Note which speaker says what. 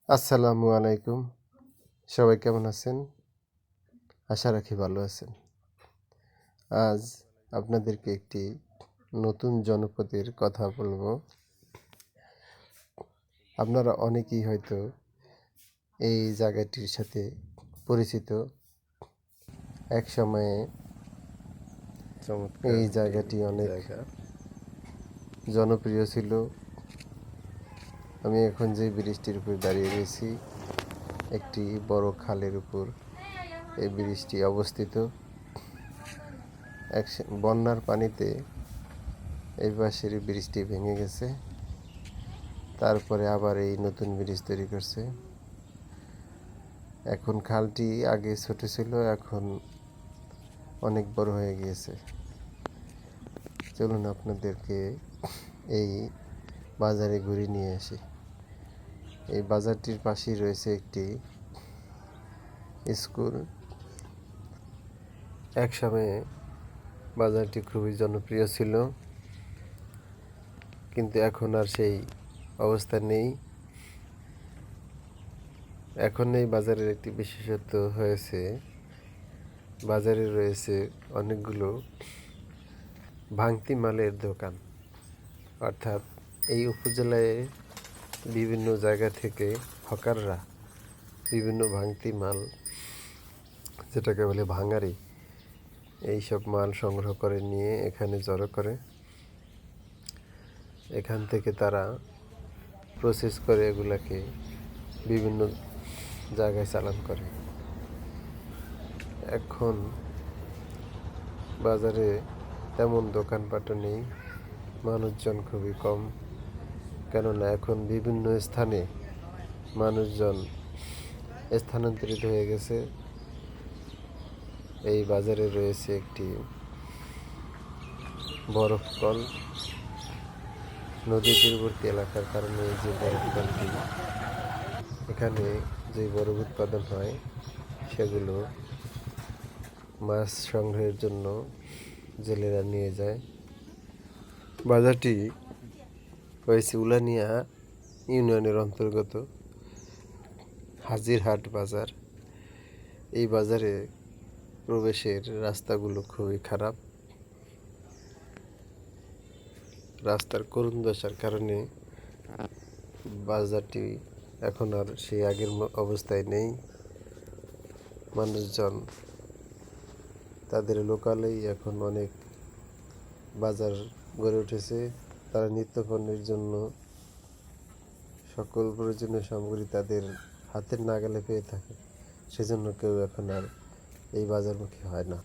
Speaker 1: আসসালামু আলাইকুম। সবাই কেমন আছেন? আশা রাখি ভালো আছেন। আজ আপনাদেরকে একটি নতুন জনপদের কথা বলবো। আপনারা অনেকেই হয়তো এই জায়গাটির সাথে পরিচিত। এক সময়ে এই জায়গাটি অনেক জনপ্রিয় ছিল। আমি এখন যে ব্রিজটির উপর দাঁড়িয়ে রয়েছি, একটি বড় খালের উপর এই ব্রিজটি অবস্থিত। বন্যার পানিতে এই পাশের ব্রিজটি ভেঙে গেছে, তারপরে আবার এই নতুন ব্রিজ তৈরি করছে। এখন খালটি আগে ছোট ছিল, এখন অনেক বড় হয়ে গিয়েছে। চলুন আপনাদেরকে এই বাজারে ঘুরে নিয়ে আসি। এই বাজারটির পাশেই রয়েছে একটি স্কুল। এক সময়ে বাজারটি খুবই জনপ্রিয় ছিল, কিন্তু এখন আর সেই অবস্থা নেই। এখন এই বাজারের একটি বিশেষত্ব হয়েছে, বাজারে রয়েছে অনেকগুলো ভাঙতি মালের দোকান। অর্থাৎ এই উপজেলায় বিভিন্ন জায়গা থেকে হকাররা বিভিন্ন ভাঙতি মাল, যেটাকে বলে ভাঙারি, এইসব মাল সংগ্রহ করে নিয়ে এখানে জড়ো করে। এখান থেকে তারা প্রসেস করে এগুলাকে বিভিন্ন জায়গায় চালান করে। এখন বাজারে তেমন দোকানপাটও নেই, মানুষজন খুবই কম, কেননা এখন বিভিন্ন স্থানে মানুষজন স্থানান্তরিত হয়ে গেছে। এই বাজারে রয়েছে একটি বরফ কল। নদী তীরবর্তী এলাকার কারণে এই যে বরফ কলটি, এখানে যে বরফ উৎপাদন হয় সেগুলো মাছ সংগ্রহের জন্য জেলেরা নিয়ে যায়। বাজারটি হয়েছে উলানিয়া ইউনিয়নের অন্তর্গত হাজিরহাট বাজার। এই বাজারে প্রবেশের রাস্তাগুলো খুবই খারাপ। রাস্তার করুণ দশার কারণে বাজারটি এখন আর সেই আগের অবস্থায় নেই। মানুষজন তাদের লোকালেই এখন অনেক বাজার গড়ে উঠেছে। তারা নিত্যপণ্যের জন্য সকল প্রয়োজনীয় সামগ্রী তাদের হাতের নাগালে পেয়ে থাকে, সেজন্য কেউ এখন আর এই বাজারমুখী হয় না।